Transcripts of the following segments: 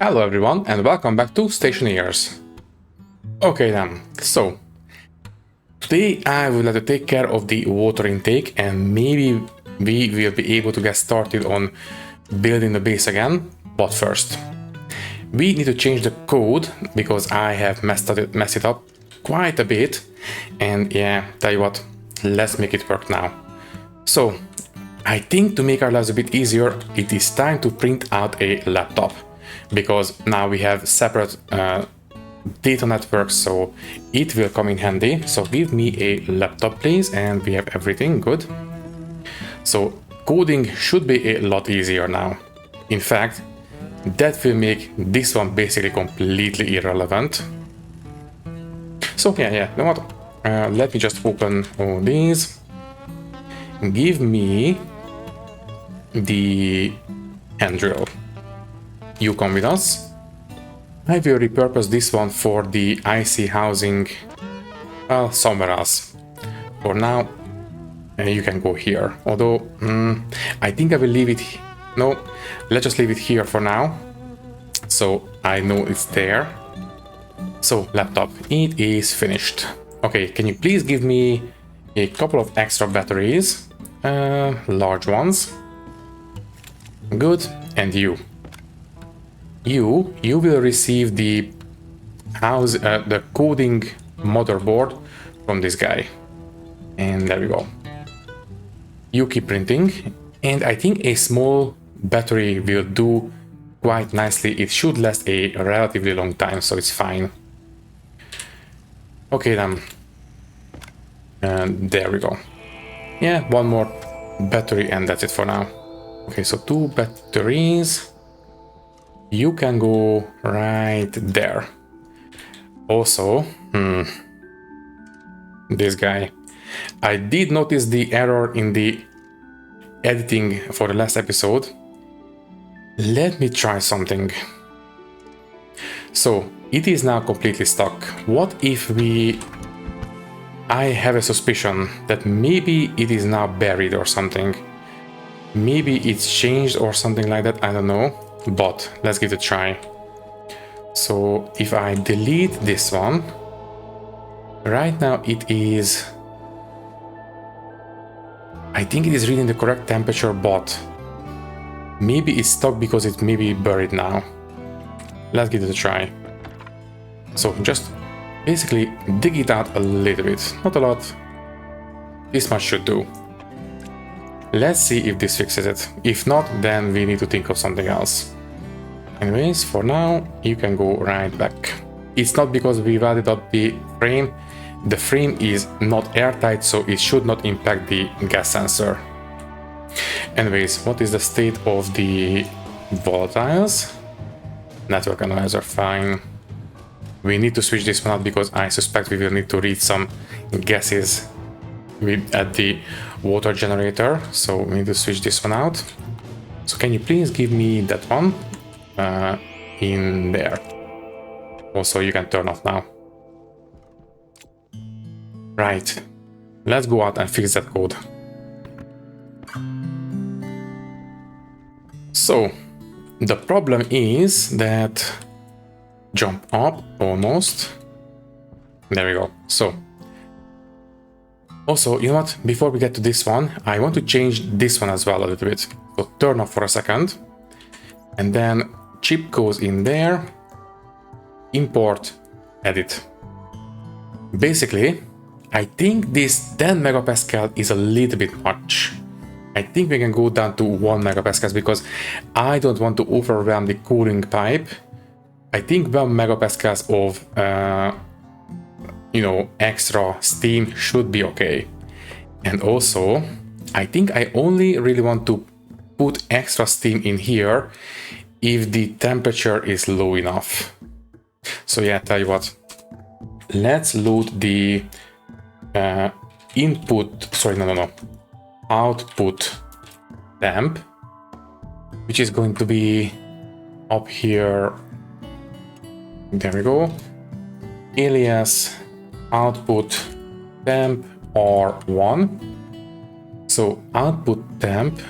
Hello everyone and welcome back to Stationeers. Okay then, so today I would like to take care of the water intake and maybe we will be able to get started on building the base again, but first we need to change the code because I have messed it up quite a bit, and yeah, tell you what, let's make it work now. So I think to make our lives a bit easier, it is time to print out a laptop, because now we have separate data networks, so it will come in handy. So give me a laptop please, and we have everything good. So coding should be a lot easier now. In fact, that will make this one basically completely irrelevant. So yeah, you know what? Let me just open all these. Give me the hand drill. You come with us. I will repurpose this one for the IC housing, well, somewhere else. For now, you can go here. Although, I think I will leave it. No, let's just leave it here for now. So I know it's there. So laptop, it is finished. Okay, can you please give me a couple of extra batteries? Large ones. Good. And you will receive the the coding motherboard from this guy. And there we go. You keep printing, and I think a small battery will do quite nicely. It should last a relatively long time, so it's fine. Okay then. And there we go. Yeah, one more battery and that's it for now. Okay, so 2 batteries. You can go right there. Also, this guy. I did notice the error in the editing for the last episode. Let me try something. So, it is now completely stuck. What if I have a suspicion that maybe it is now buried or something. Maybe it's changed or something like that, I don't know. But let's give it a try. So if I delete this one, right now it is, I think it is reading the correct temperature, but maybe it's stuck because it may be buried now. Let's give it a try. So just basically dig it out a little bit, not a lot. This much should do. Let's see if this fixes it. If not, then we need to think of something else. Anyways, for now, you can go right back. It's not because we welded up the frame. The frame is not airtight, so it should not impact the gas sensor. Anyways, what is the state of the volatiles? Network analyzer, fine. We need to switch this one out because I suspect we will need to read some gases at the water generator, so we need to switch this one out. So can you please give me that one in there? Also, you can turn off now. Right, let's go out and fix that code. So the problem is that jump up almost. There we go. So also, you know what, before we get to this one, I want to change this one as well a little bit. So turn off for a second, and then chip goes in there, import, edit. Basically, I think this 10 megapascal is a little bit much. I think we can go down to 1 megapascal because I don't want to overwhelm the cooling pipe. I think 1 megapascals of extra steam should be okay. And also, I think I only really want to put extra steam in here if the temperature is low enough. So yeah, tell you what, let's load the output temp, which is going to be up here. There we go. Alias output temp R1. So output temp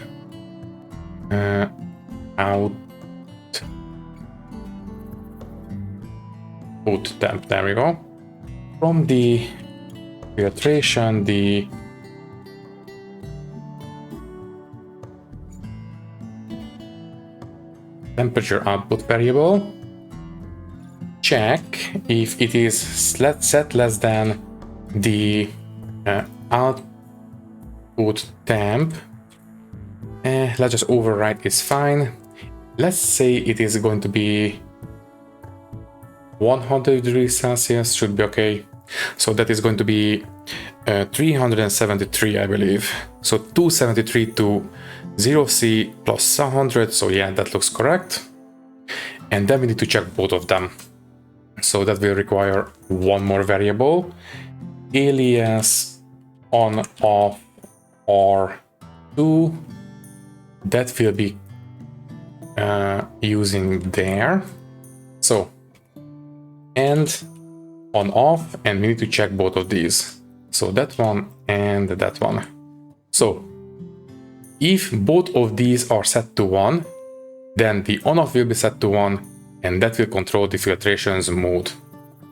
output temp. There we go. From the filtration, the temperature output variable, check if it is set less than the output temp. Let's just override is fine. Let's say it is going to be 100 degrees Celsius, should be okay. So that is going to be 373, I believe. So 273 to 0C plus 100. So yeah, that looks correct. And then we need to check both of them. So that will require one more variable. Alias on off R2. That will be using there. So and on off, and we need to check both of these. So that one and that one. So if both of these are set to 1, then the on off will be set to 1, and that will control the filtration's mode,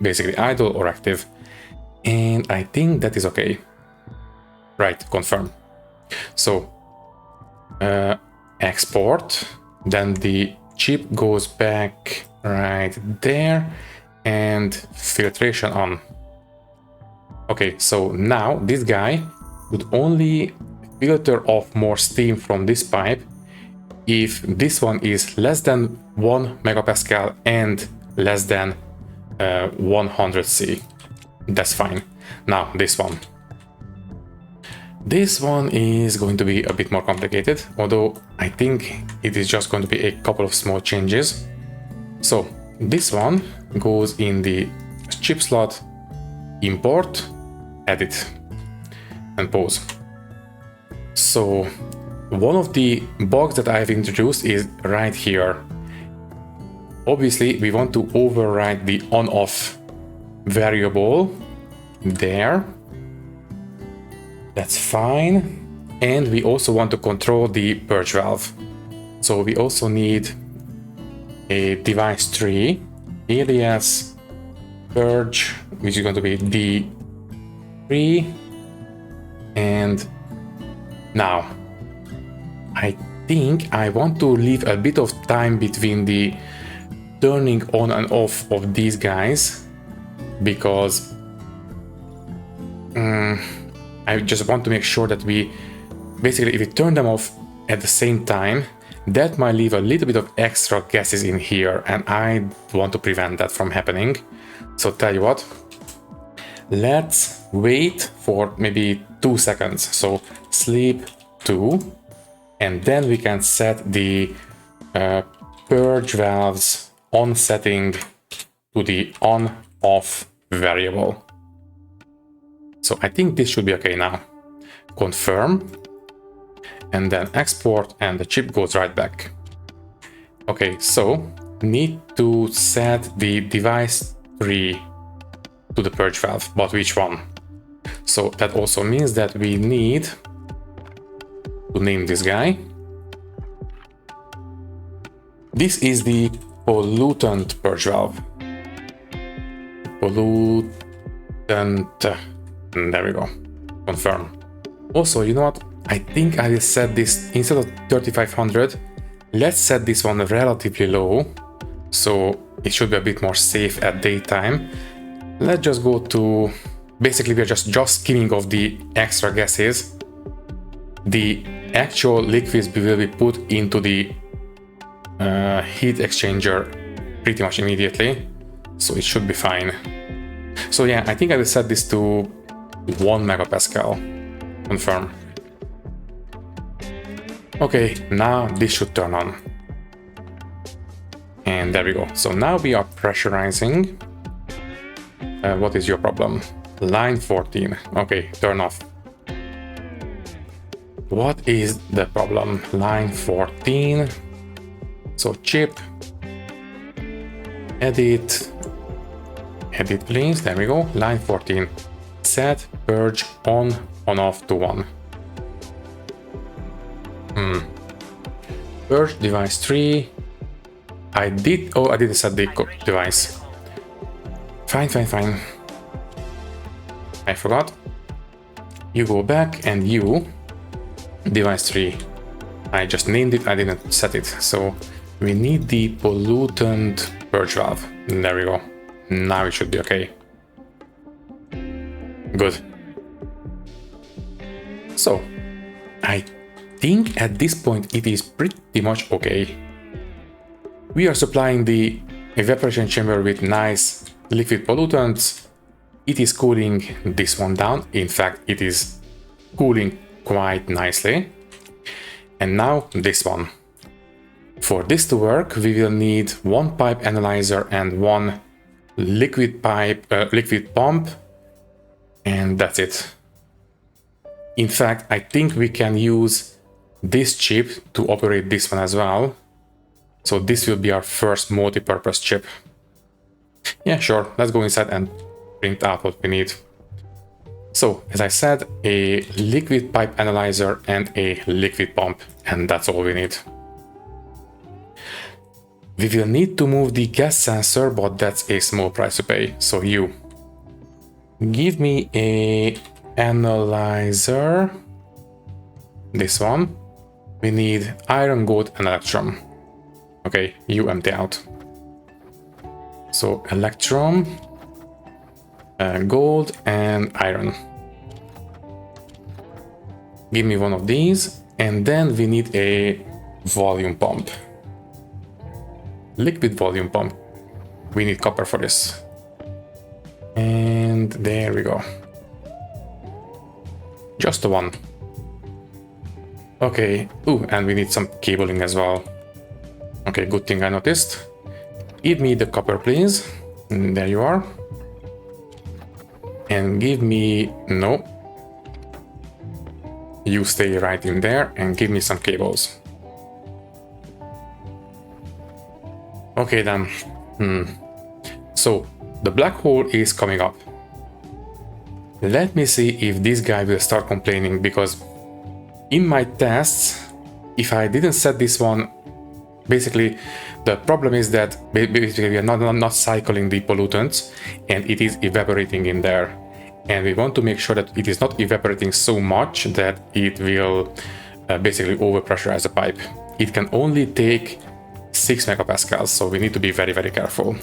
basically idle or active. And I think that is okay. Right, confirm. So export, then the chip goes back right there, and filtration on. Okay, so now this guy would only filter off more steam from this pipe if this one is less than 1 megapascal and less than 100 C. That's fine. Now this one. This one is going to be a bit more complicated, although I think it is just going to be a couple of small changes. So this one goes in the chip slot, import, edit, and pause. So one of the bugs that I have introduced is right here. Obviously, we want to override the on-off variable there. That's fine. And we also want to control the purge valve. So we also need a device tree, alias purge, which is going to be D3. And now I think I want to leave a bit of time between the turning on and off of these guys, because I just want to make sure that we basically, if we turn them off at the same time, that might leave a little bit of extra gases in here, and I want to prevent that from happening. So tell you what, let's wait for maybe 2 seconds. So sleep 2, and then we can set the purge valves on setting to the on-off variable. So I think this should be okay now. Confirm, and then export, and the chip goes right back. Okay, so need to set the device 3 to the purge valve, but which one? So that also means that we need to name this guy. This is the pollutant purge valve. Pollutant. There we go. Confirm. Also, you know what? I think I will set this, instead of 3500, let's set this one relatively low, so it should be a bit more safe at daytime. Let's just go to, basically we are just skimming off the extra gases. The actual liquids will be put into the heat exchanger pretty much immediately, so it should be fine. So yeah, I think I will set this to 1 megapascal. Confirm. Okay, now this should turn on. And there we go. So now we are pressurizing. What is your problem? Line 14. Okay, turn off. What is the problem? Line 14. So chip. Edit please. There we go. Line 14. Set purge on off to 1. Purge device 3. I didn't set the device. Fine, fine, fine. I forgot. You go back and you, device 3. I just named it, I didn't set it. So we need the pollutant purge valve. There we go. Now it should be okay. Good. So I think at this point it is pretty much okay. We are supplying the evaporation chamber with nice liquid pollutants. It is cooling this one down. In fact, it is cooling quite nicely. And now this one. For this to work, we will need one pipe analyzer and one liquid pump, and that's it. In fact, I think we can use this chip to operate this one as well. So this will be our first multi-purpose chip. Yeah, sure. Let's go inside and print out what we need. So, as I said, a liquid pipe analyzer and a liquid pump, and that's all we need. We will need to move the gas sensor, but that's a small price to pay. So you give me a analyzer. This one. We need iron, gold, and electrum. Okay, you empty out. So electrum, gold, and iron. Give me one of these, and then we need a volume pump. Liquid volume pump. We need copper for this. And there we go. Just the one. Okay. Ooh, and we need some cabling as well. Okay, good thing I noticed. Give me the copper, please. And there you are. And give me... no. You stay right in there and give me some cables. Okay then. So, the black hole is coming up. Let me see if this guy will start complaining, because in my tests, if I didn't set this one, basically the problem is that basically we are not cycling the pollutants and it is evaporating in there. And we want to make sure that it is not evaporating so much that it will basically overpressurize the pipe. It can only take 6 megapascals, so we need to be very, very careful.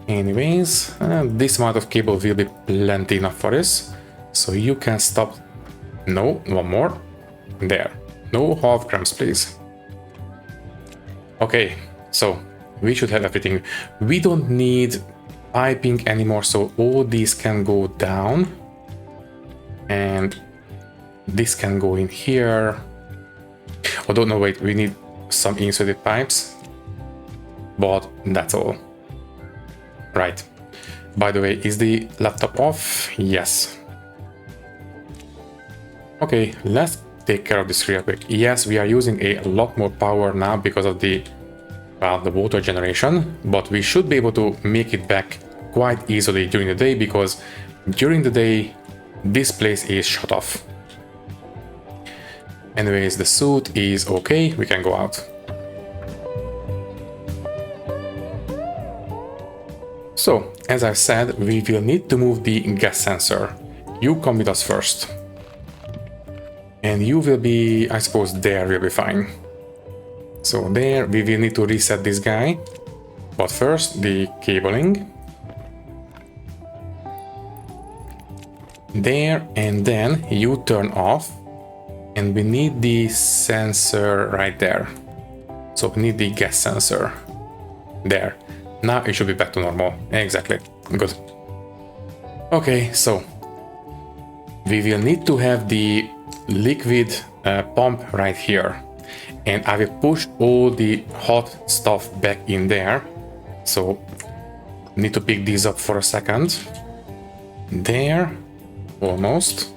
Anyways, this amount of cable will be plenty enough for this. So you can stop. No, one more. There. No half grams, please. Okay, so we should have everything. We don't need piping anymore, so all these can go down. And this can go in here. Oh, no, wait, we need some insulated pipes. But that's all. Right. By the way, is the laptop off? Yes. Okay, let's take care of this real quick. Yes, we are using a lot more power now because of the water generation, but we should be able to make it back quite easily during the day, because during the day this place is shut off. Anyways, the suit is okay, we can go out. So, as I said, we will need to move the gas sensor. You come with us first. And you will be, I suppose, there will be fine. So there, we will need to reset this guy. But first, the cabling. There, and then you turn off. And we need the sensor right there. So we need the gas sensor. There. Now it should be back to normal. Exactly. Good. Okay, so we will need to have the liquid pump right here. And I will push all the hot stuff back in there. So need to pick these up for a second. There. Almost.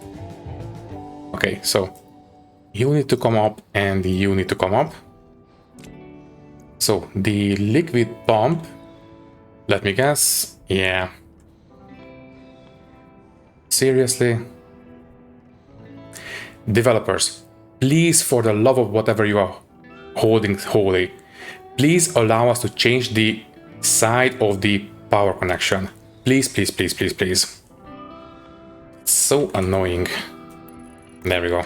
Okay, so you need to come up and you need to come up. So the liquid pump, let me guess, yeah. Seriously? Developers, please, for the love of whatever you are holding holy, please allow us to change the side of the power connection. Please, please, please, please, please. It's so annoying. There we go.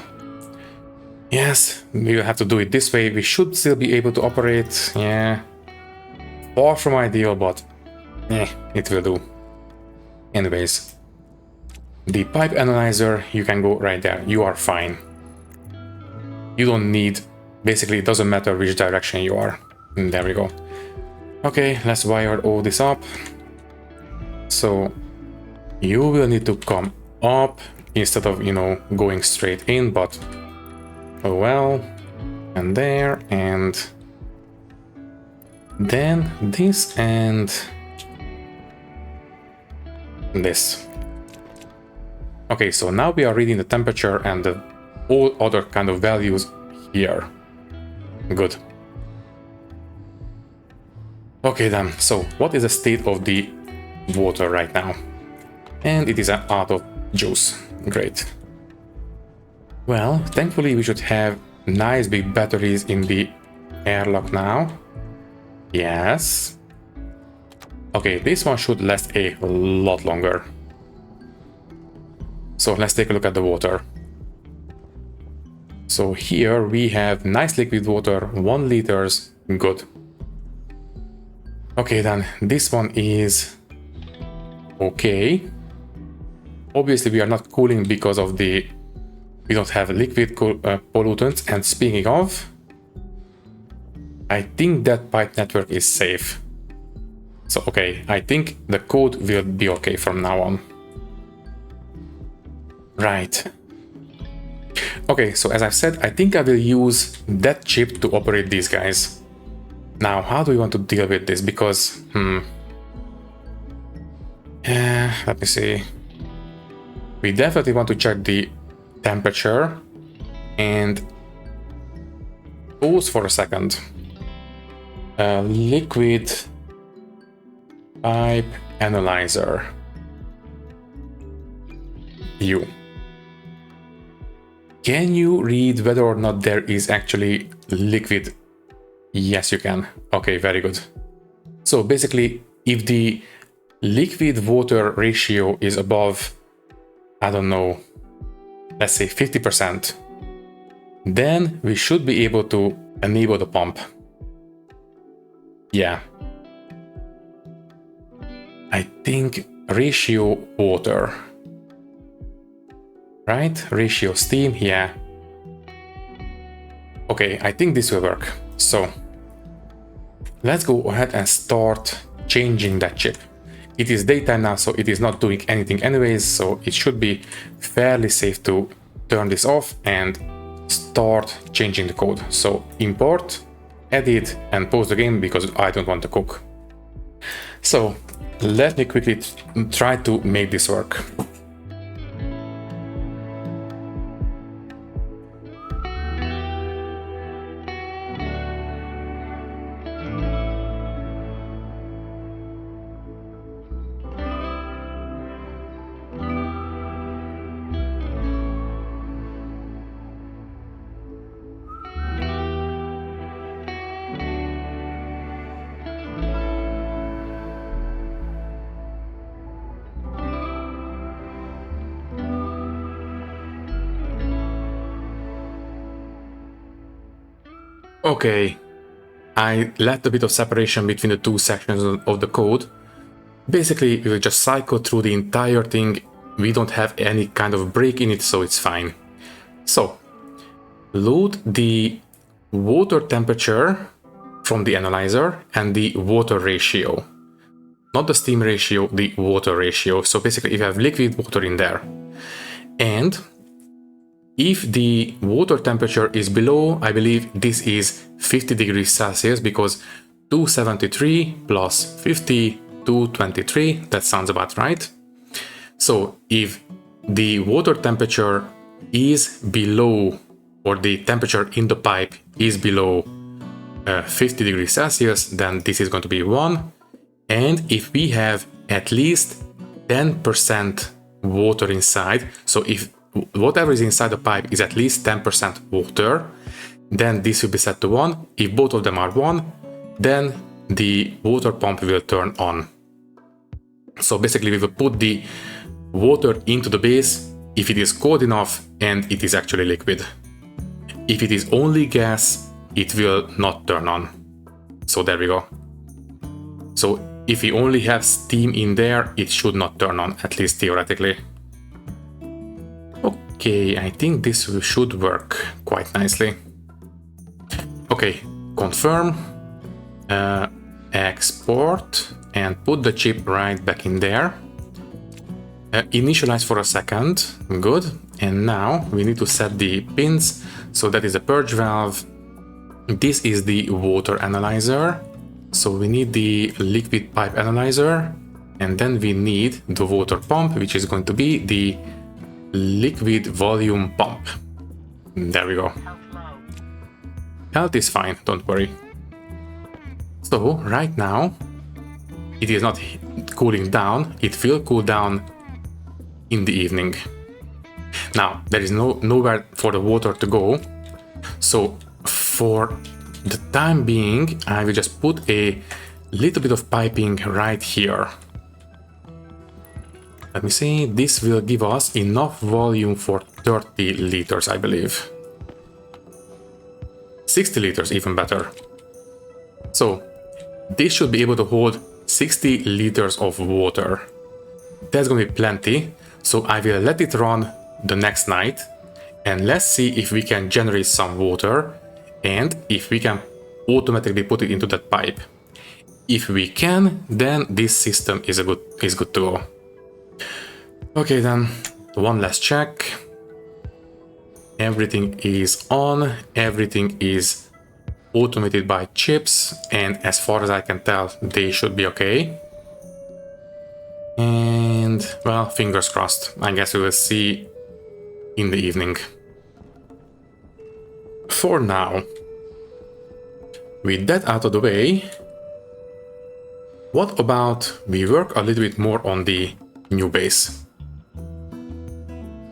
Yes, we will have to do it this way. We should still be able to operate. Yeah. Far from ideal, but it will do. Anyways. The pipe analyzer, you can go right there. You are fine. You don't need... Basically, it doesn't matter which direction you are. And there we go. Okay, let's wire all this up. So, you will need to come up instead of, you know, going straight in, but... Oh well. And there, and... Then this and... this. Okay, so now we are reading the temperature and all other kind of values here. Good. Okay then, so what is the state of the water right now? And it is out of juice. Great. Well, thankfully we should have nice big batteries in the airlock now. Yes. Okay, this one should last a lot longer. So let's take a look at the water. So here we have nice liquid water, 1 liters, good. Okay then, this one is okay. Obviously we are not cooling because of the... We don't have liquid pollutants, and speaking of... I think that pipe network is safe. So okay, I think the code will be okay from now on. Right. Okay, so as I've said, I think I will use that chip to operate these guys. Now, how do we want to deal with this? Because, let me see. We definitely want to check the temperature and pause for a second. Liquid pipe analyzer. You. Can you read whether or not there is actually liquid? Yes, you can. Okay, very good. So basically, if the liquid water ratio is above, I don't know, let's say 50%, then we should be able to enable the pump. Yeah. I think ratio water. Right? Ratio steam, yeah. Okay, I think this will work. So, let's go ahead and start changing that chip. It is daytime now, so it is not doing anything anyways, so it should be fairly safe to turn this off and start changing the code. So, import, edit, and pause the game because I don't want to cook. So, let me quickly try to make this work. Okay, I left a bit of separation between the two sections of the code. Basically, we will just cycle through the entire thing. We don't have any kind of break in it, so it's fine. So, load the water temperature from the analyzer and the water ratio. Not the steam ratio, the water ratio. So basically, if you have liquid water in there. And if the water temperature is below, I believe this is 50 degrees Celsius, because 273 plus 50, 223, that sounds about right. So if the water temperature is below, or the temperature in the pipe is below 50 degrees Celsius, then this is going to be 1. And if we have at least 10% water inside, so if whatever is inside the pipe is at least 10% water, then this will be set to 1. If both of them are 1, then the water pump will turn on. So basically we will put the water into the base if it is cold enough and it is actually liquid. If it is only gas, it will not turn on. So there we go. So if we only have steam in there, it should not turn on, at least theoretically. Okay, I think this should work quite nicely. Okay, confirm, export, and put the chip right back in there. Initialize for a second, good. And now we need to set the pins. So that is the purge valve. This is the water analyzer. So we need the liquid pipe analyzer. And then we need the water pump, which is going to be the liquid volume pump. There we go. Health is fine, don't worry. So right now, it is not cooling down. It will cool down in the evening. Now, there is nowhere for the water to go. So for the time being, I will just put a little bit of piping right here. Let me see, this will give us enough volume for 30 liters, I believe. 60 liters, even better. So this should be able to hold 60 liters of water. That's going to be plenty. So I will let it run the next night and let's see if we can generate some water and if we can automatically put it into that pipe. If we can, then this system is good to go. Okay, then one last check. Everything is on, everything is automated by chips, and as far as I can tell, they should be okay. And, well, fingers crossed. I guess we will see in the evening. For now, with that out of the way, what about we work a little bit more on the new base?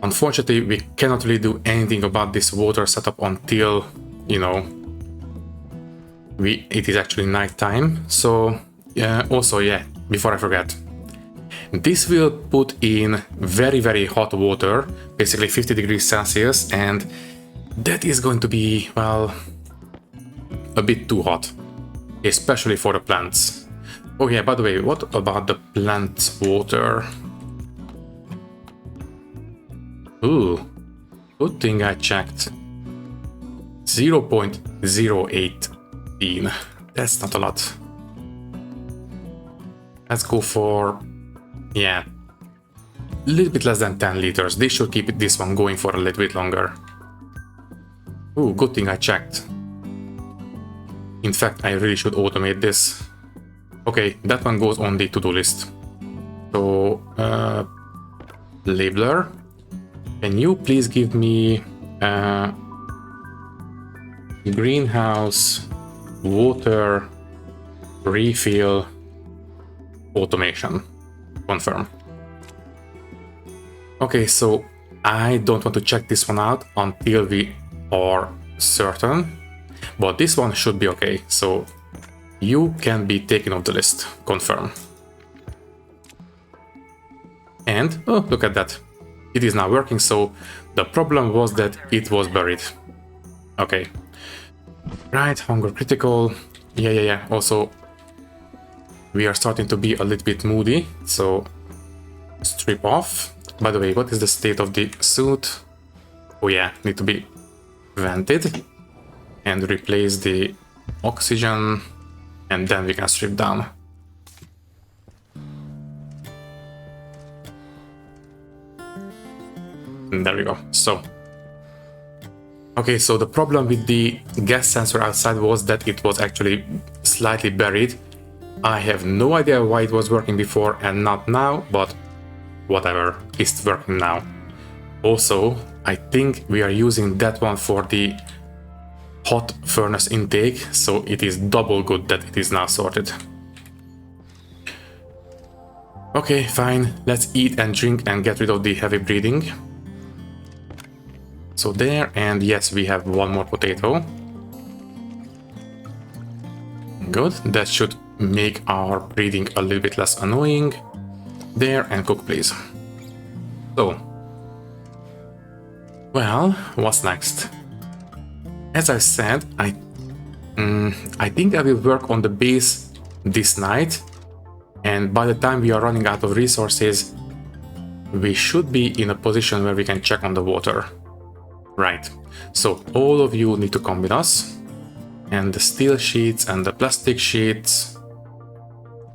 Unfortunately, we cannot really do anything about this water setup until, you know, it is actually nighttime. So, also, yeah, before I forget, this will put in very, very hot water, basically 50 degrees Celsius, and that is going to be, well, a bit too hot, especially for the plants. Oh yeah, by the way, what about the plant water? Ooh, good thing I checked. 0.018. That's not a lot. Let's go for, yeah, a little bit less than 10 liters. They should keep this one going for a little bit longer. Ooh, good thing I checked. In fact, I really should automate this. Okay, that one goes on the to-do list. So, labeler, can you please give me greenhouse water refill automation? Confirm. Okay, so I don't want to check this one out until we are certain, but this one should be okay, so you can be taken off the list. Confirm. And, oh, look at that. It is now working, so the problem was that it was buried. Okay. Right, hunger critical. Yeah. Also, we are starting to be a little bit moody, so strip off. By the way, what is the state of the suit? Oh yeah, need to be vented. And replace the oxygen, and then we can strip down. And there we go. So, okay, so the problem with the gas sensor outside was that it was actually slightly buried. I have no idea why it was working before and not now, but whatever, it's working now. Also, I think we are using that one for the hot furnace intake, so it is double good that it is now sorted. Okay, fine, let's eat and drink and get rid of the heavy breathing. So there, and yes, we have one more potato. Good, that should make our breathing a little bit less annoying. there and cook, please. So, well, what's next? As I said, I think I will work on the base this night, and by the time we are running out of resources, we should be in a position where we can check on the water. Right, so all of you need to come with us, and the steel sheets and the plastic sheets.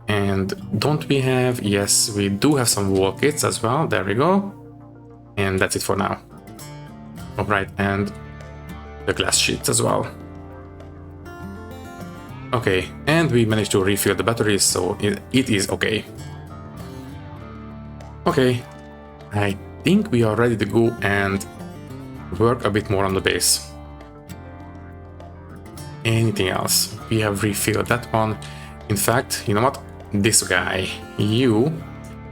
And don't we have, yes, we do have some wall kits as well, there we go. And that's it for now. Alright, and the glass sheets as well. Okay, and we managed to refill the batteries, so it is okay. Okay, I think we are ready to go and work a bit more on the base. Anything else? We have refilled that one. In fact, you know what? This guy, you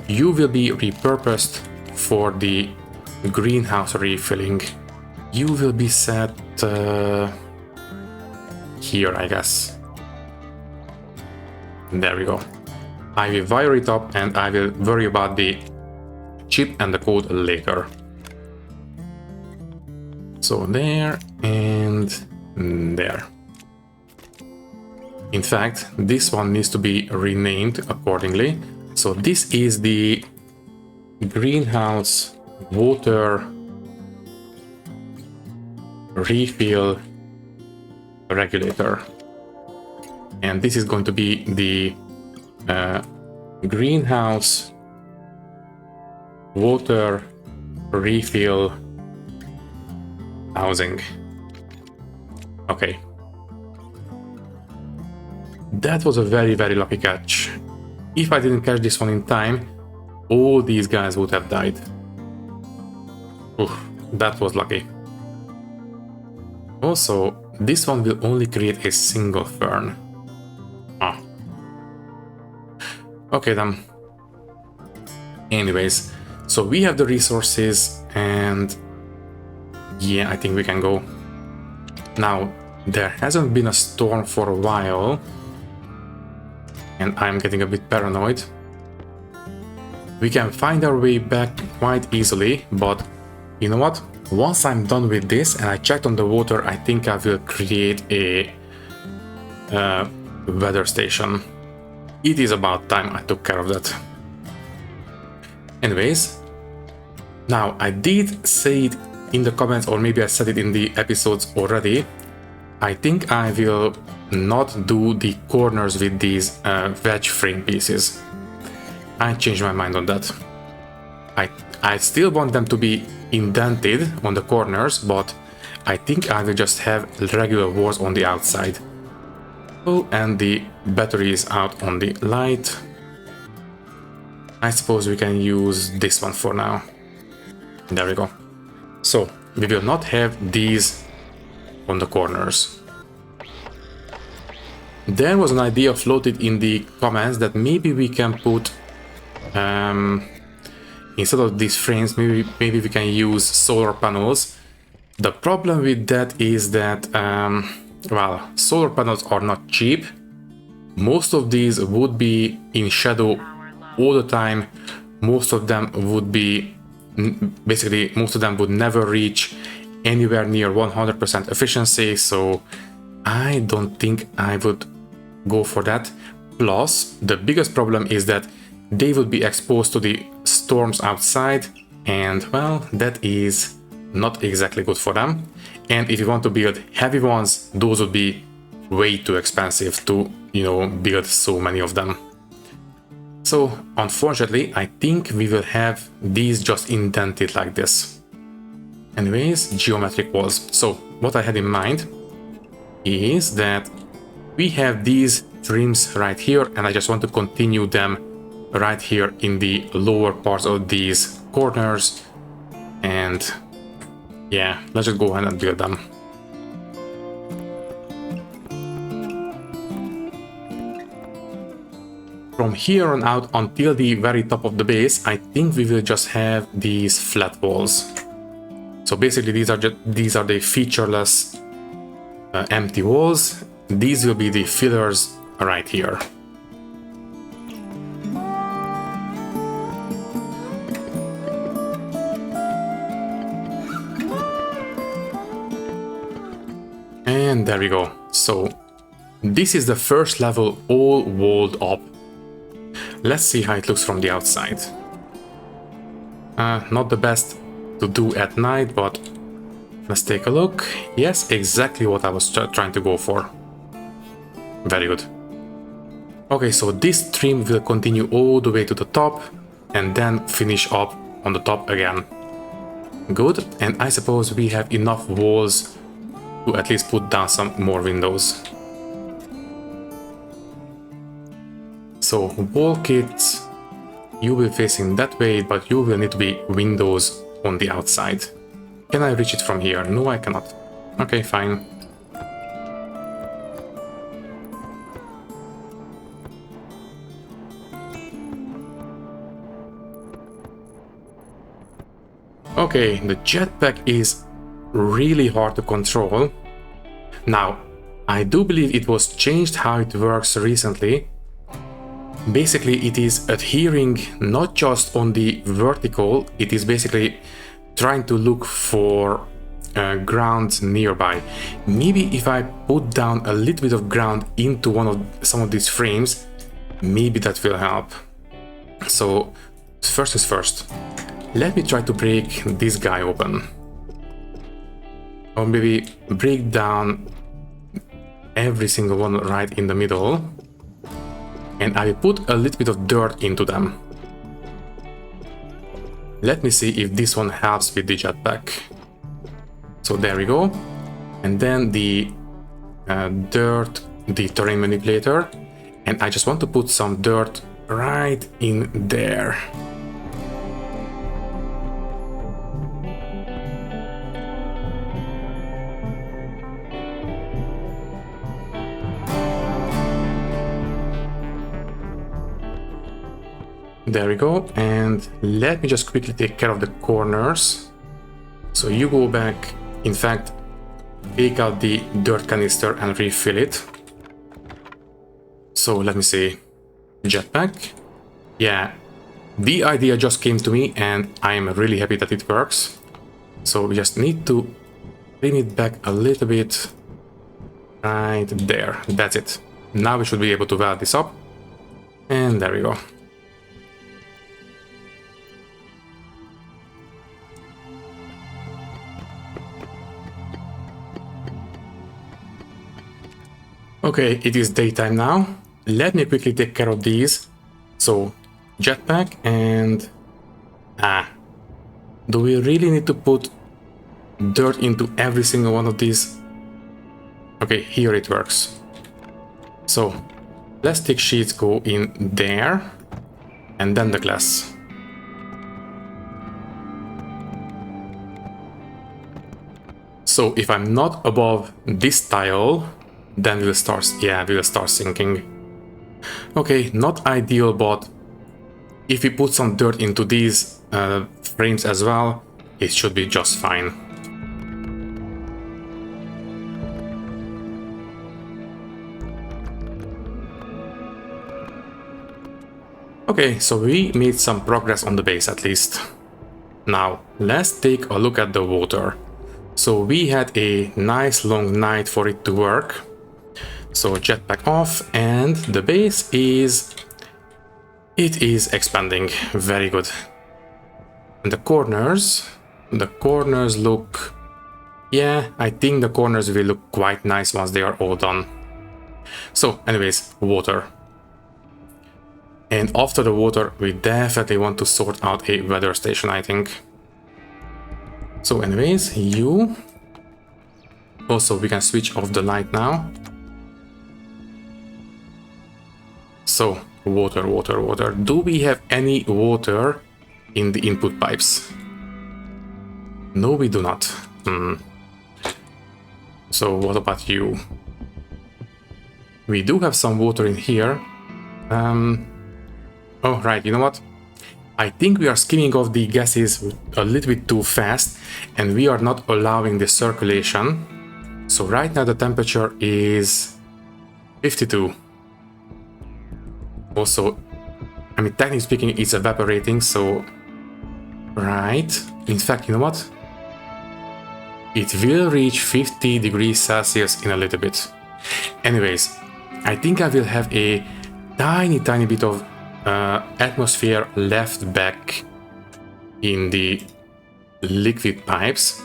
will be repurposed for the greenhouse refilling. You will be set here, I guess. There we go. I will wire it up and I will worry about the chip and the code later. So there and there. In fact, this one needs to be renamed accordingly. So this is the greenhouse water refill regulator. And this is going to be the greenhouse water refill housing. Okay. That was a very, very lucky catch. If I didn't catch this one in time, all these guys would have died. Oof, that was lucky. Also, this one will only create a single fern. Ah. Okay then. Anyways, so we have the resources and yeah, I think we can go. Now, there hasn't been a storm for a while and I'm getting a bit paranoid. We can find our way back quite easily, but you know what? Once I'm done with this and I checked on the water, I think I will create a weather station. It is about time I took care of that. Anyways, now I did say it in the comments, or maybe I said it in the episodes already. I think I will not do the corners with these wedge frame pieces. I changed my mind on that. I still want them to be indented on the corners, but I think I will just have regular walls on the outside. Oh, and the battery is out on the light. I suppose we can use this one for now. There we go. So, we will not have these on the corners. There was an idea floated in the comments that maybe we can put instead of these frames, maybe we can use solar panels. The problem with that is that well, solar panels are not cheap. Most of these would be in shadow all the time. Most of them would be basically, most of them would never reach anywhere near 100% efficiency, so I don't think I would go for that. Plus, the biggest problem is that they would be exposed to the storms outside, and well, that is not exactly good for them. And if you want to build heavy ones, those would be way too expensive to, you know, build so many of them. So unfortunately, I think we will have these just indented like this. Anyways, geometric walls. So what I had in mind is that we have these trims right here, and I just want to continue them right here in the lower parts of these corners. And yeah, let's just go ahead and build them. From here on out until the very top of the base, I think we will just have these flat walls. So basically these are the featureless empty walls. These will be the fillers right here. There we go. So this is the first level all walled up. Let's see how it looks from the outside. Not the best to do at night, but let's take a look. Yes, exactly what I was trying to go for. Very good. Okay, so this trim will continue all the way to the top and then finish up on the top again. Good, and I suppose we have enough walls to at least put down some more windows. So wall kits, you will face in that way, but you will need to be windows on the outside. Can I reach it from here? No, I cannot. Okay, fine. Okay, the jetpack is really hard to control. Now, I do believe it was changed how it works recently. Basically, it is adhering not just on the vertical, it is basically trying to look for ground nearby. Maybe if I put down a little bit of ground into some of these frames, maybe that will help. So, first is first. Let me try to break this guy open. Or maybe break down every single one right in the middle. And I will put a little bit of dirt into them. Let me see if this one helps with the jetpack. So there we go. And then the dirt, the terrain manipulator. And I just want to put some dirt right in there. There we go, and let me just quickly take care of the corners. So you go back, in fact, take out the dirt canister and refill it. So let me see, jetpack. Yeah, the idea just came to me and I'm really happy that it works. So we just need to bring it back a little bit, right there, that's it. Now we should be able to weld this up, and there we go. Okay, it is daytime now. Let me quickly take care of these. So, jetpack and... do we really need to put dirt into every single one of these? Okay, here it works. So, plastic sheets go in there, and then the glass. So, if I'm not above this tile, then we'll start sinking. Okay, not ideal, but if we put some dirt into these frames as well, it should be just fine. Okay, so we made some progress on the base at least. Now, let's take a look at the water. So we had a nice long night for it to work. So jetpack off, and the base is... it is expanding. Very good. And the corners look... yeah, I think the corners will look quite nice once they are all done. So anyways, water. And after the water, we definitely want to sort out a weather station, I think. So anyways, you... also, we can switch off the light now. So, water, water, water. Do we have any water in the input pipes? No, we do not. So, what about you? We do have some water in here. Oh, right, you know what? I think we are skimming off the gases a little bit too fast, and we are not allowing the circulation. So right now the temperature is 52. Also, I mean, technically speaking, it's evaporating, so... right. In fact, you know what? It will reach 50 degrees Celsius in a little bit. Anyways, I think I will have a tiny bit of atmosphere left back in the liquid pipes,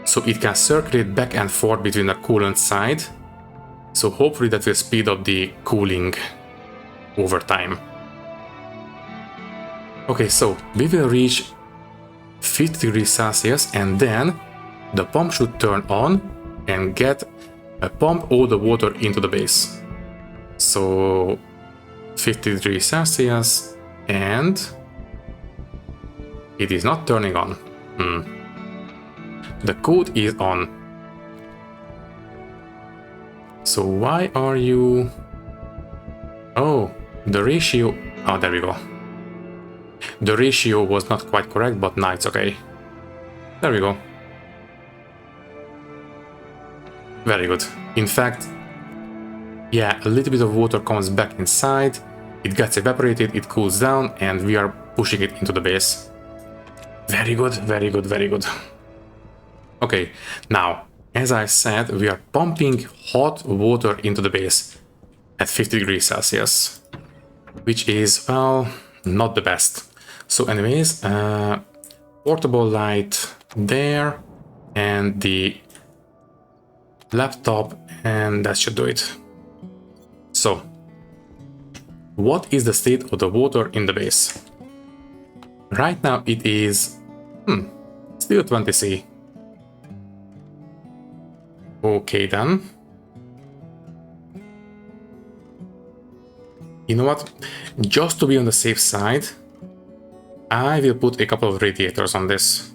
so it can circulate back and forth between the coolant side. So hopefully that will speed up the cooling over time. Okay, so we will reach 50 degrees Celsius and then the pump should turn on and pump all the water into the base. So 50 degrees Celsius and it is not turning on. The code is on. So why are you... Oh, the ratio... Oh, there we go. The ratio was not quite correct, but now it's okay. There we go. Very good. In fact, yeah, a little bit of water comes back inside, it gets evaporated, it cools down, and we are pushing it into the base. Very good, very good, very good. Okay, now, as I said, we are pumping hot water into the base at 50 degrees Celsius, which is, well, not the best. So anyways, portable light there, and the laptop, and that should do it. So, what is the state of the water in the base? Right now it is still 20°C. Okay then. You know what? Just to be on the safe side, I will put a couple of radiators on this.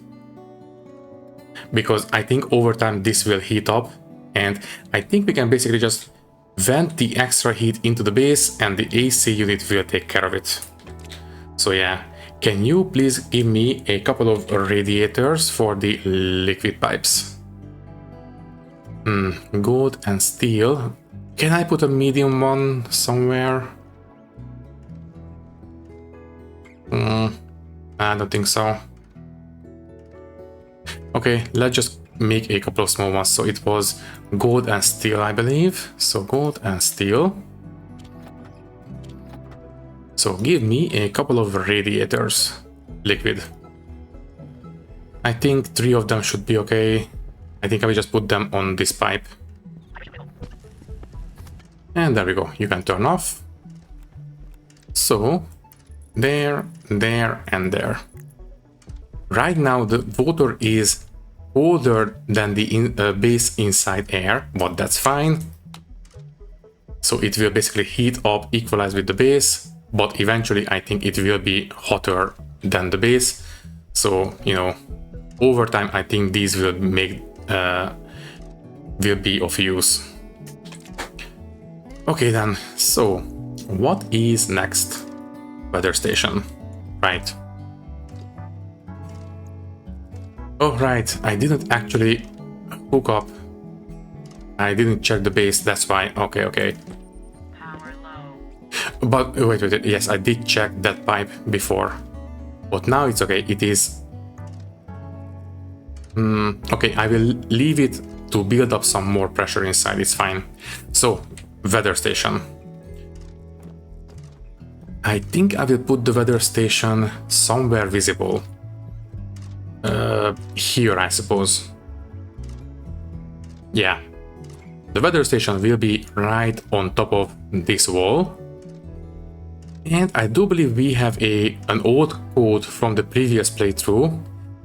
Because I think over time this will heat up, and I think we can basically just vent the extra heat into the base and the AC unit will take care of it. So yeah, can you please give me a couple of radiators for the liquid pipes? Gold and steel. Can I put a medium one somewhere? I don't think so. Okay, let's just make a couple of small ones. So it was gold and steel, I believe. So gold and steel. So give me a couple of radiators, liquid. I think 3 of them should be okay. I think I will just put them on this pipe. And there we go, you can turn off. So, there, there, and there. Right now the water is colder than the base inside air, but that's fine. So it will basically heat up, equalize with the base, but eventually I think it will be hotter than the base. So, you know, over time I think these will be of use. Okay then, so what is next? Weather station, right? Oh right, I didn't actually hook up. I didn't check the base, that's why. Okay. Power low. But wait, yes, I did check that pipe before. But now it's okay, it is... okay, I will leave it to build up some more pressure inside, it's fine. So, weather station. I think I will put the weather station somewhere visible. Here, I suppose. Yeah. The weather station will be right on top of this wall. And I do believe we have an old code from the previous playthrough,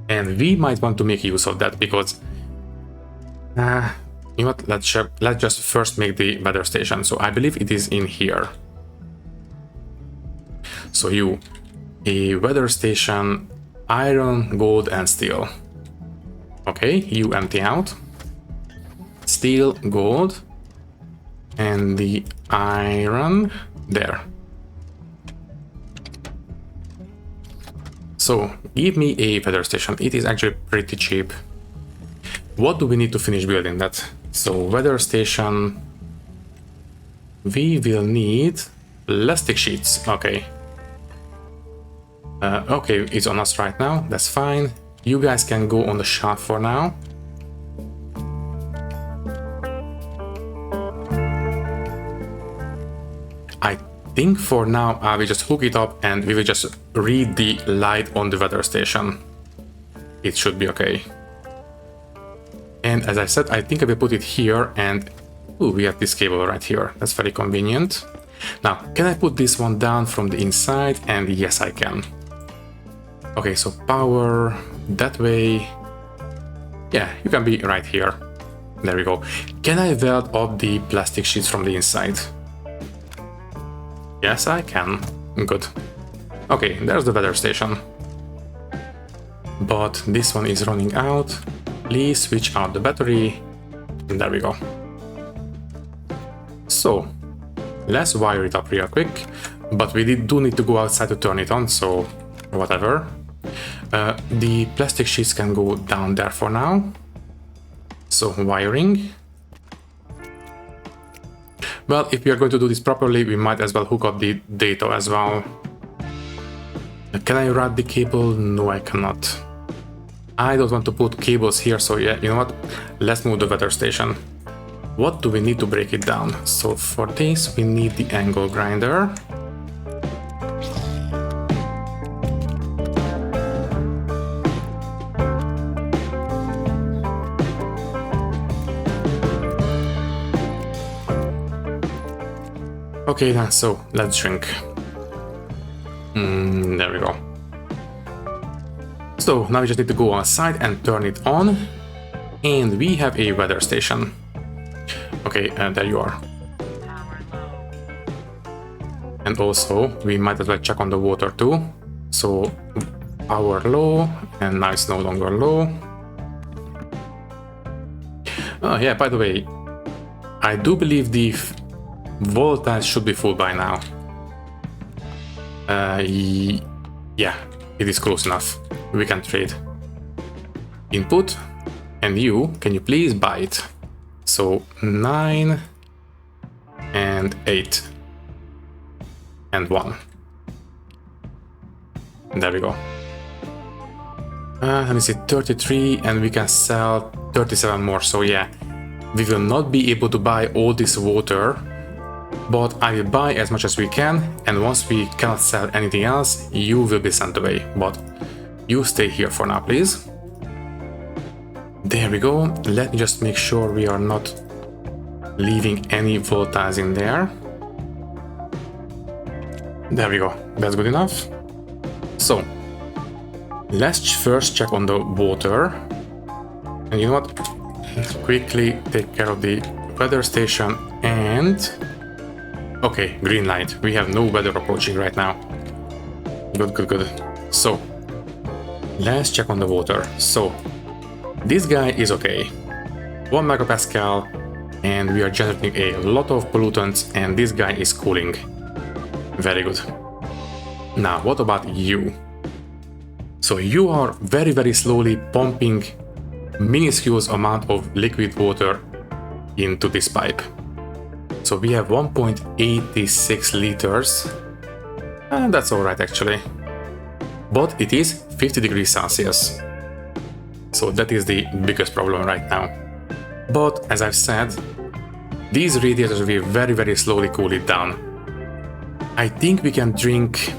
and we might want to make use of that because you know what, let's just first make the weather station. So I believe it is in here. So a weather station, iron, gold, and steel. Okay, you empty out. Steel, gold, and the iron there. So give me a weather station. It is actually pretty cheap. What do we need to finish building that? So weather station, we will need plastic sheets. Okay. Okay, it's on us right now. That's fine. You guys can go on the shelf for now. I think for now I will just hook it up and we will just read the light on the weather station. It should be okay. And as I said, I think I will put it here and ooh, we have this cable right here. That's very convenient. Now, can I put this one down from the inside? And yes, I can. Okay, so power that way. Yeah, you can be right here. There we go. Can I weld up the plastic sheets from the inside? Yes, I can. Good. Okay, there's the weather station. But this one is running out. Please switch out the battery. And there we go. So, let's wire it up real quick. But we do need to go outside to turn it on, so whatever. The plastic sheets can go down there for now. So, wiring. Well, if we are going to do this properly, we might as well hook up the data as well. Can I run the cable? No, I cannot. I don't want to put cables here, so yeah, you know what? Let's move the weather station. What do we need to break it down? So for this, we need the angle grinder. Okay then, so let's drink. There we go. So now we just need to go outside and turn it on. And we have a weather station. Okay, there you are. Power low. And also, we might as well check on the water too. So, power low, and now it's no longer low. Oh yeah, by the way, I do believe the voltage should be full by now. Yeah, it is close enough. We can trade. Input, and you, can you please buy it? So 9 and 8 and 1. There we go. Let me see, 33, and we can sell 37 more. So yeah, we will not be able to buy all this water, but I will buy as much as we can, and once we cannot sell anything else, you will be sent away. But you stay here for now, please. There we go. Let me just make sure we are not leaving any volatiles in there. There we go. That's good enough. So, let's first check on the water. And you know what? Let's quickly take care of the weather station and... Okay, green light. We have no weather approaching right now. Good, good, good. So, let's check on the water. So, this guy is okay. 1 megapascal, and we are generating a lot of pollutants, and this guy is cooling. Very good. Now, what about you? So you are very, very slowly pumping minuscule amount of liquid water into this pipe. So we have 1.86 liters, and that's alright actually. But it is 50 degrees Celsius. So that is the biggest problem right now. But as I've said, these radiators will very, very slowly cool it down. I think we can drink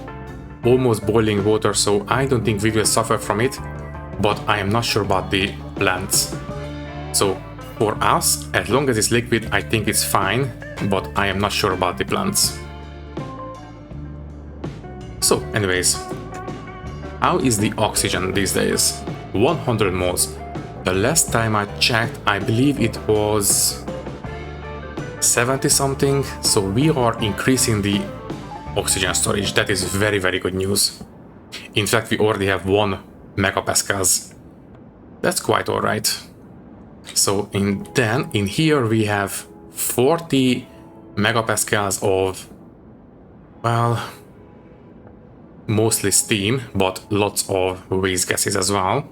almost boiling water, so I don't think we will suffer from it, but I am not sure about the plants. So for us, as long as it's liquid, I think it's fine, but I am not sure about the plants. So anyways, how is the oxygen these days? 100 moles. The last time I checked, I believe it was 70 something, so we are increasing the oxygen storage. That is very, very good news. In fact, we already have 1 megapascals. That's quite alright. So in here we have 40 megapascals of, well, mostly steam, but lots of waste gases as well.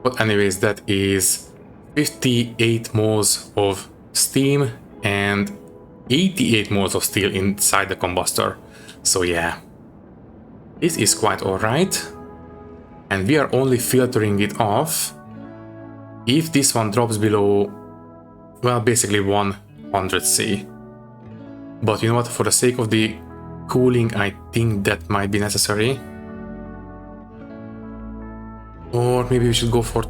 But anyways, that is 58 moles of steam and 88 moles of steel inside the combustor. So yeah, this is quite alright. And we are only filtering it off if this one drops below, well, basically 100 C. But you know what, for the sake of the cooling, I think that might be necessary. Or maybe we should go for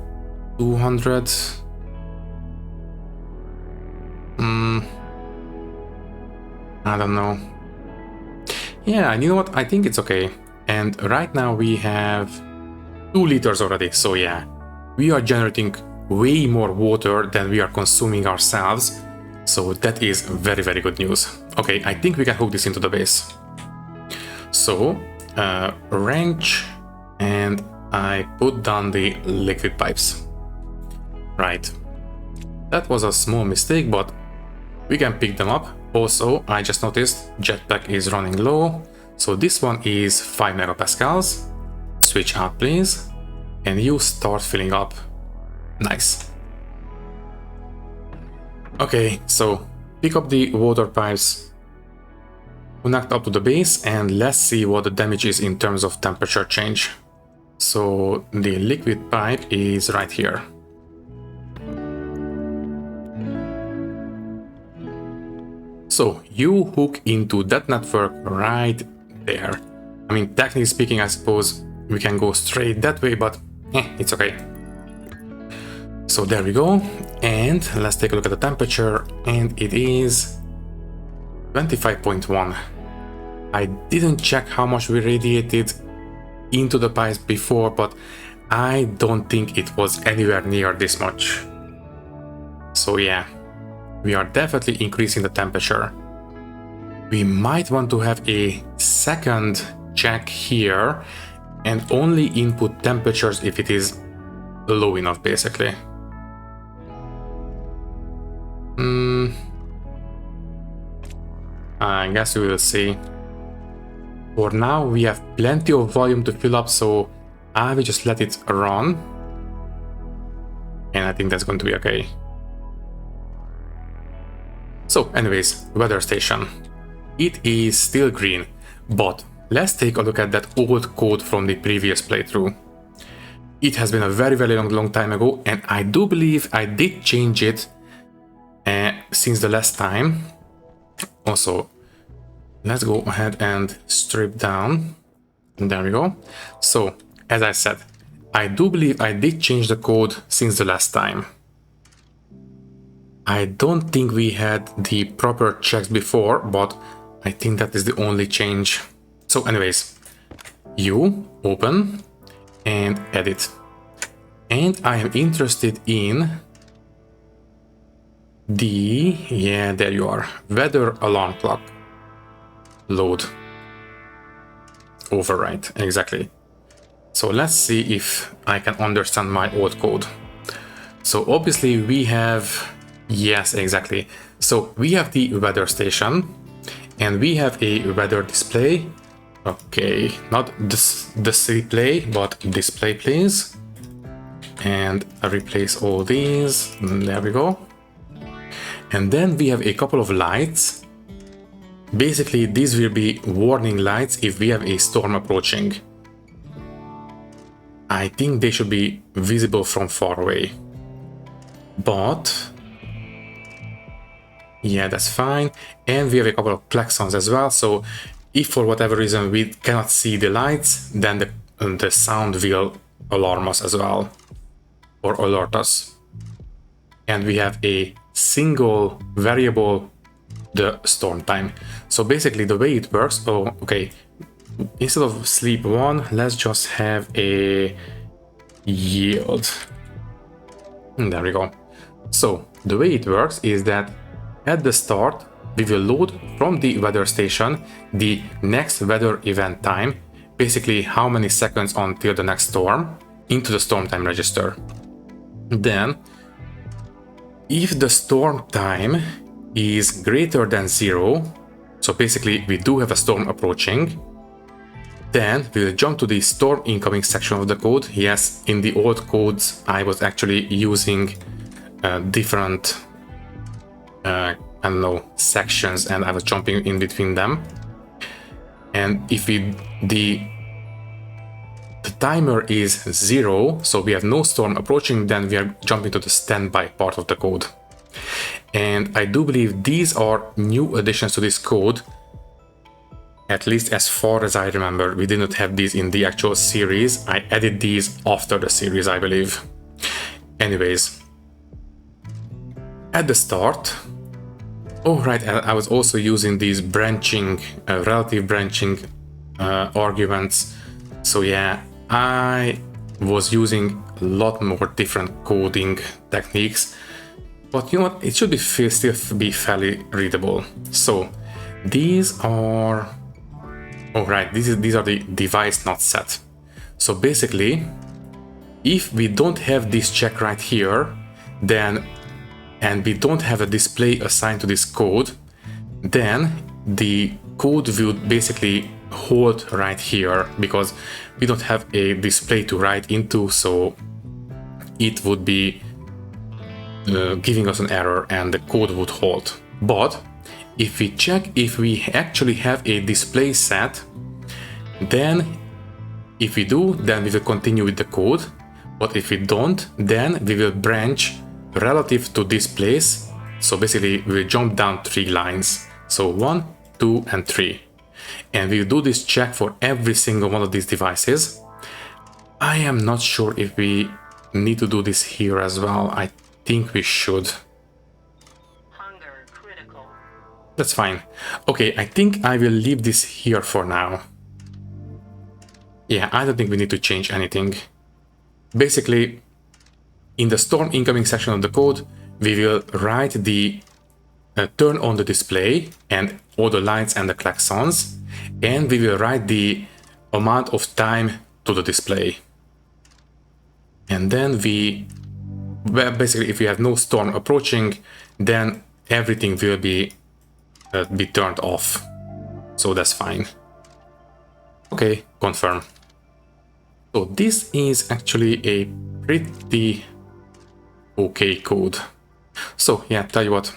200. I don't know. Yeah, you know what, I think it's okay. And right now we have 2 liters already, so yeah. We are generating way more water than we are consuming ourselves. So that is very, very good news. Okay, I think we can hook this into the base. So, wrench, and I put down the liquid pipes. Right. That was a small mistake, but we can pick them up. Also, I just noticed jetpack is running low. So this one is 5 megapascals. Switch out, please. And you start filling up. Nice. Okay, so pick up the water pipes, connect up to the base, and let's see what the damage is in terms of temperature change. So the liquid pipe is right here. So you hook into that network right there. I mean, technically speaking, I suppose we can go straight that way, but it's okay. So there we go, and let's take a look at the temperature, and it is 25.1. I didn't check how much we radiated into the pipes before, but I don't think it was anywhere near this much. So yeah, we are definitely increasing the temperature. We might want to have a second check here and only input temperatures if it is low enough, basically. I guess we will see. For now, we have plenty of volume to fill up, so I will just let it run. And I think that's going to be okay. So anyways, weather station. It is still green, but let's take a look at that old code from the previous playthrough. It has been a very, very long time ago, and I do believe I did change it since the last time. Also, let's go ahead and strip down. There we go. So, as I said, I do believe I did change the code since the last time. I don't think we had the proper checks before, but I think that is the only change. So anyways, you open and edit. And I am interested in the, yeah, there you are, weather alarm clock. Load. Override, exactly. So let's see if I can understand my old code. So obviously we have, yes, exactly. So we have the weather station and we have a weather display. Okay, not this display, but display, please. And I replace all these. There we go. And then we have a couple of lights. Basically, these will be warning lights if we have a storm approaching. I think they should be visible from far away. But yeah, that's fine. And we have a couple of klaxons as well. So if for whatever reason we cannot see the lights, then the sound will alarm us as well, or alert us. And we have a single variable, the storm time. So basically the way it works, oh, okay, instead of sleep 1, let's just have a yield. There we go. So the way it works is that at the start, we will load from the weather station the next weather event time, basically how many seconds until the next storm, into the storm time register. Then, if the storm time is greater than 0, so basically we do have a storm approaching, then we'll jump to the storm incoming section of the code. Yes, in the old codes I was actually using different I don't know, sections, and I was jumping in between them. And if the timer is 0, so we have no storm approaching, then we are jumping to the standby part of the code. And I do believe these are new additions to this code. At least as far as I remember, we did not have these in the actual series. I added these after the series, I believe. Anyways, at the start, oh right, I was also using these branching, relative branching arguments. So yeah, I was using a lot more different coding techniques, but you know what, it should be still be fairly readable. So these are, oh right, these are the device not set. So basically, if we don't have this check right here, then, and we don't have a display assigned to this code, then the code will basically hold right here because we don't have a display to write into, so it would be giving us an error and the code would hold. But if we check if we actually have a display set, then if we do, then we will continue with the code. But if we don't, then we will branch relative to this place. So basically we will jump down 3 lines. So 1, 2, and 3. And we'll do this check for every single one of these devices. I am not sure if we need to do this here as well. I think we should. Hunger critical. That's fine. Okay, I think I will leave this here for now. Yeah, I don't think we need to change anything. Basically, in the storm incoming section of the code, we will write the turn on the display and all the lights and the klaxons, and we will write the amount of time to the display. And then well, basically, if we have no storm approaching, then everything will be turned off. So that's fine. Okay, confirm. So this is actually a pretty okay code. So yeah, tell you what.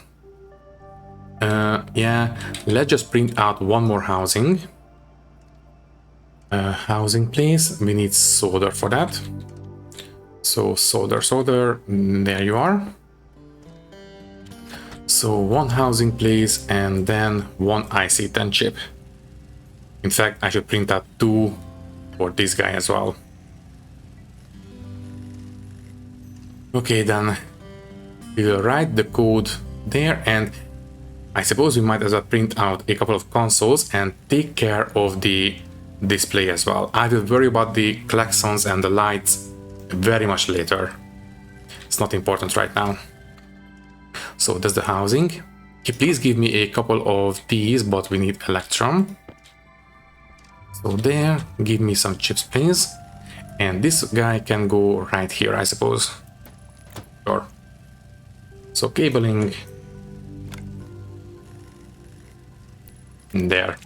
Yeah, let's just print out one more housing. Housing please. We need solder for that. So solder, there you are. So one housing please, and then one IC10 chip. In fact, I should print out 2 for this guy as well. Okay, then we will write the code there, and I suppose we might as well print out a couple of consoles and take care of the display as well. I will worry about the klaxons and the lights very much later. It's not important right now. So that's the housing. Okay, please give me a couple of these, but we need electrum. So there, give me some chips please. And this guy can go right here, I suppose. Sure. So cabling. There.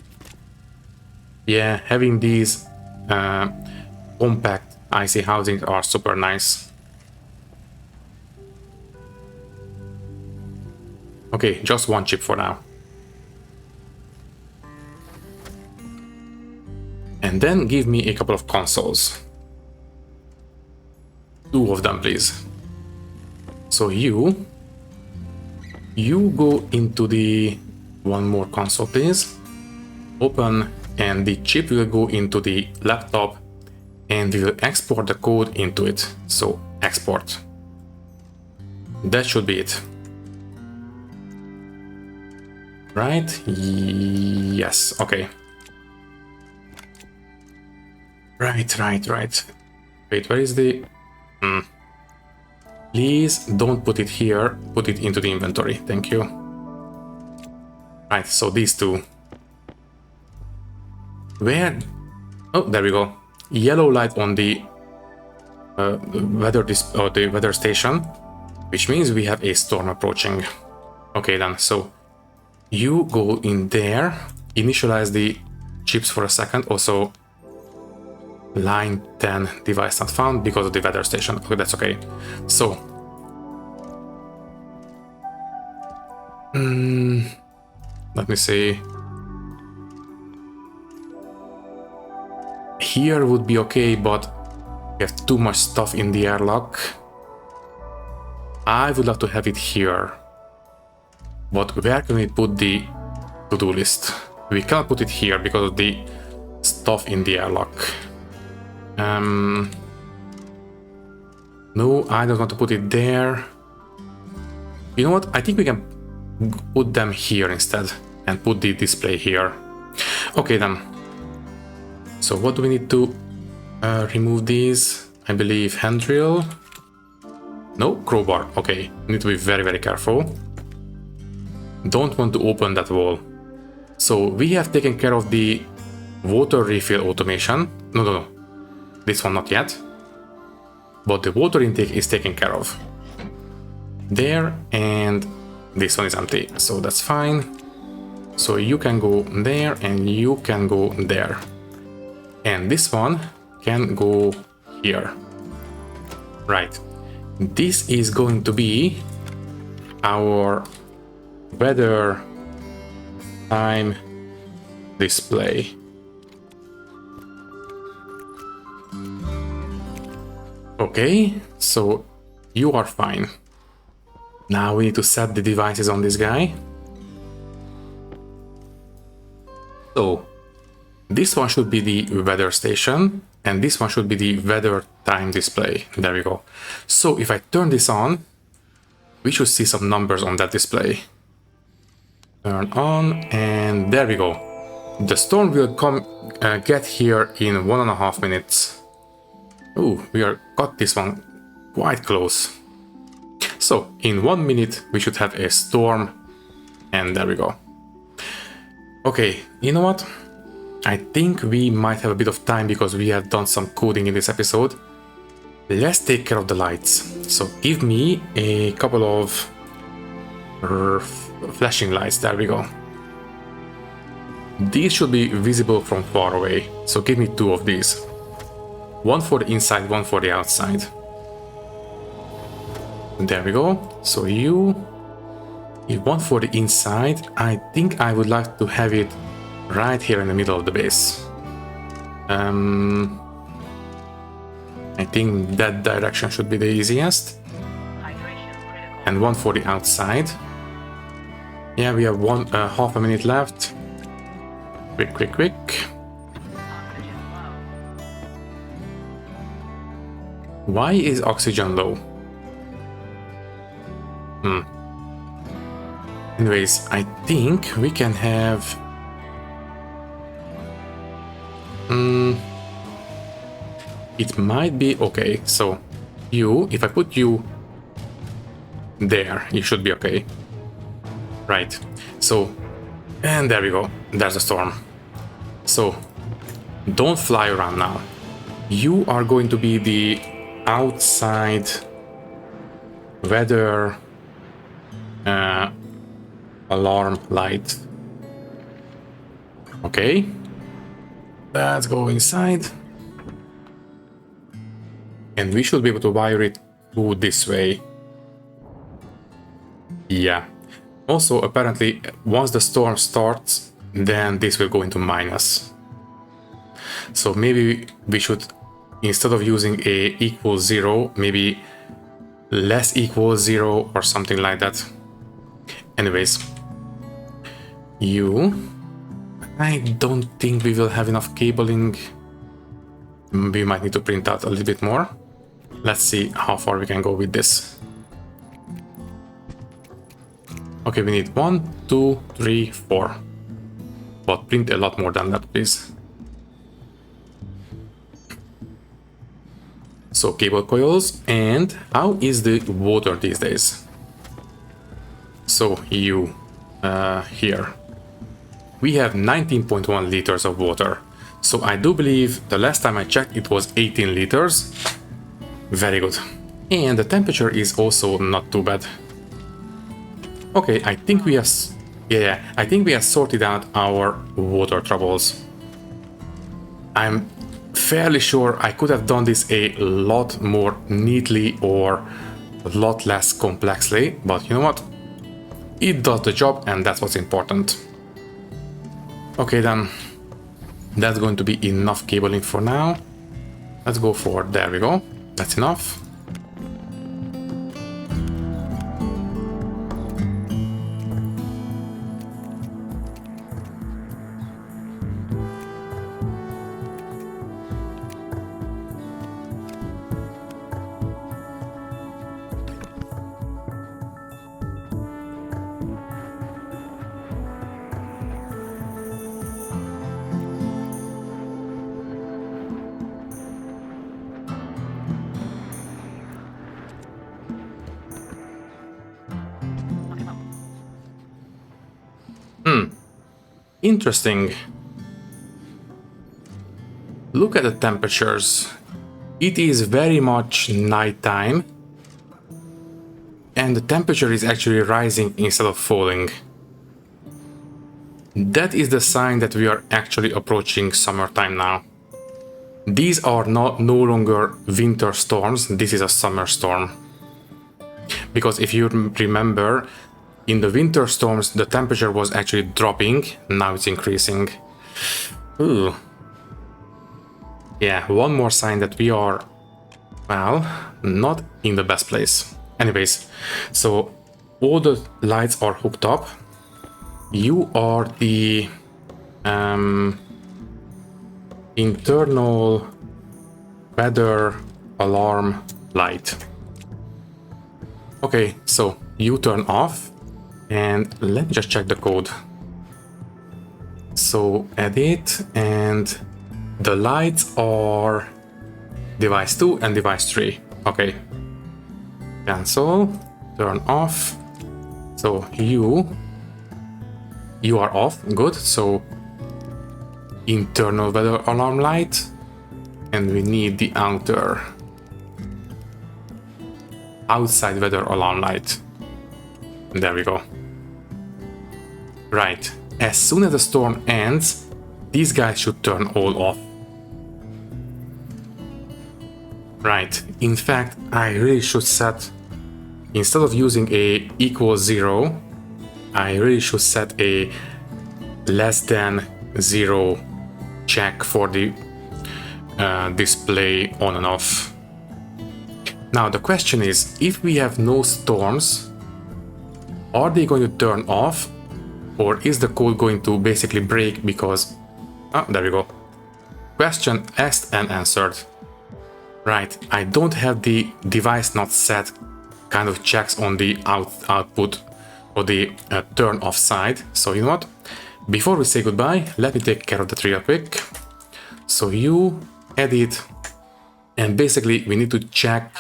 Yeah, having these compact IC housings are super nice. Okay, just one chip for now. And then give me a couple of consoles. 2 of them, please. So you go into the one more console, please. Open, and the chip will go into the laptop, and we will export the code into it. So export. That should be it. Right? Yes, okay. Right. Wait, where is the... Please don't put it here, put it into the inventory. Thank you. Right, so these 2. Where? Oh, there we go. Yellow light on the weather station, which means we have a storm approaching. Okay then, so you go in there, initialize the chips for a second. Also, line 10 device not found because of the weather station. Okay, that's okay. So let me see. Here would be okay, but we have too much stuff in the airlock. I would love to have it here. But where can we put the to-do list? We cannot put it here because of the stuff in the airlock. No, I don't want to put it there. You know what? I think we can put them here instead and put the display here. Okay then. So what do we need to remove these? I believe handrail. No, crowbar. Okay, need to be very, very careful. Don't want to open that wall. So we have taken care of the water refill automation. No. This one not yet. But the water intake is taken care of. There, and this one is empty, so that's fine. So you can go there and you can go there. And this one can go here. Right. This is going to be our weather time display. Okay, so you are fine. Now we need to set the devices on this guy. So this one should be the weather station and this one should be the weather time display. There we go. So if I turn this on, we should see some numbers on that display. Turn on and there we go. The storm will come get here in 1.5 minutes. Oh, we got this one quite close. So in 1 minute we should have a storm and there we go. Okay, you know what? I think we might have a bit of time because we have done some coding in this episode. Let's take care of the lights. So give me a couple of flashing lights. There we go. These should be visible from far away. So give me 2 of these. One for the inside, one for the outside. There we go. So you one for the inside. I think I would like to have it right here in the middle of the base. I think that direction should be the easiest. And one for the outside. Yeah, we have half a minute left. Quick. Why is oxygen low? Anyways, I think we can have... It might be okay. So you, if I put you there, you should be okay. Right. So, and there we go. There's a storm. So don't fly around now. You are going to be the outside weather alarm light. Okay, let's go inside and we should be able to wire it to this way. Yeah, also apparently once the storm starts then this will go into minus, so maybe we should, instead of using a equals 0, maybe less equals 0 or something like that. Anyways, I don't think we will have enough cabling. We might need to print out a little bit more. Let's see how far we can go with this. Okay, we need 1, 2, 3, 4. But print a lot more than that, please. So cable coils, and how is the water these days? So you here we have 19.1 liters of water. So I do believe the last time I checked it was 18 liters. Very good. And the temperature is also not too bad. Okay, I think we have I think we have sorted out our water troubles. I'm fairly sure I could have done this a lot more neatly or a lot less complexly, but you know what? It does the job and that's what's important. Okay then, that's going to be enough cabling for now. Let's go for, there we go, that's enough. Interesting. Look at the temperatures. It is very much nighttime, and the temperature is actually rising instead of falling. That is the sign that we are actually approaching summertime now. These are no longer winter storms, this is a summer storm. Because if you remember, in the winter storms the temperature was actually dropping, now it's increasing. Ooh. Yeah, one more sign that we are, well, not in the best place. Anyways, so all the lights are hooked up. You are the internal weather alarm light. Okay, so you turn off, and let me just check the code. So edit, and the lights are device 2 and device 3. Okay. Cancel, turn off. So you are off, good. So internal weather alarm light, and we need the outside weather alarm light. There we go. Right, as soon as the storm ends, these guys should turn all off. Right, in fact, I really should set, instead of using a equals 0, I really should set a less than 0 check for the display on and off. Now the question is, if we have no storms, are they going to turn off, or is the code going to basically break because... Oh, there we go. Question asked and answered. Right, I don't have the device not set kind of checks on the output or the turn off side. So you know what? Before we say goodbye, let me take care of that real quick. So you edit, and basically we need to check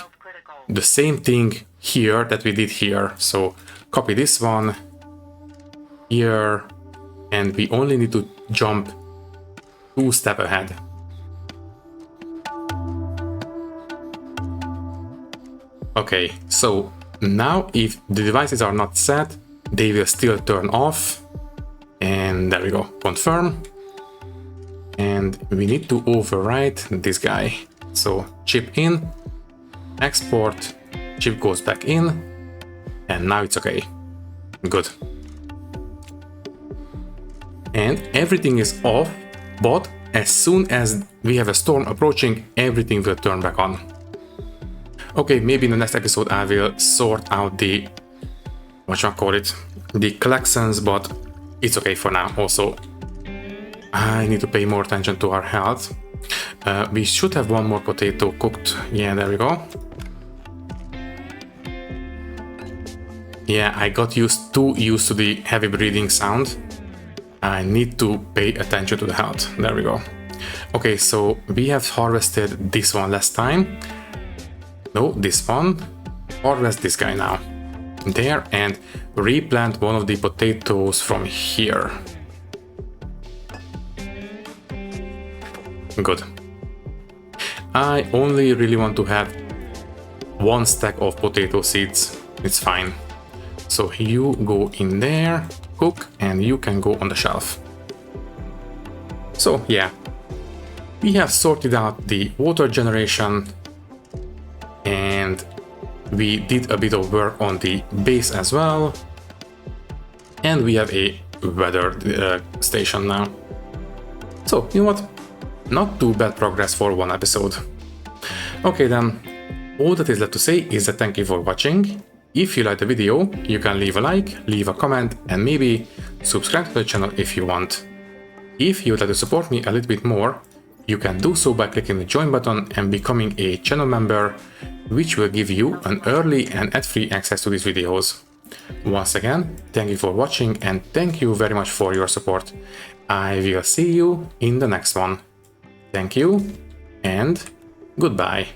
the same thing here that we did here. So copy this one here, and we only need to jump 2 steps ahead. Okay, so now if the devices are not set, they will still turn off. And there we go, confirm. And we need to overwrite this guy. So chip in, export, chip goes back in, and now it's okay. Good. And everything is off, but as soon as we have a storm approaching, everything will turn back on. Okay, maybe in the next episode I will sort out the, the collections, but it's okay for now. Also, I need to pay more attention to our health. We should have one more potato cooked. Yeah, there we go. Yeah, I got too used to the heavy breathing sound. I need to pay attention to the health. There we go. Okay, so we have harvested this one last time. No, this one. Harvest this guy now. There, and replant one of the potatoes from here. Good. I only really want to have 1 stack of potato seeds. It's fine. So you go in there, cook, and you can go on the shelf. So yeah, we have sorted out the water generation, and we did a bit of work on the base as well, and we have a weather station now. So you know what, not too bad progress for one episode. Okay then, all that is left to say is that thank you for watching. If you liked the video, you can leave a like, leave a comment, and maybe subscribe to the channel if you want. If you would like to support me a little bit more, you can do so by clicking the join button and becoming a channel member, which will give you an early and ad-free access to these videos. Once again, thank you for watching, and thank you very much for your support. I will see you in the next one. Thank you, and goodbye.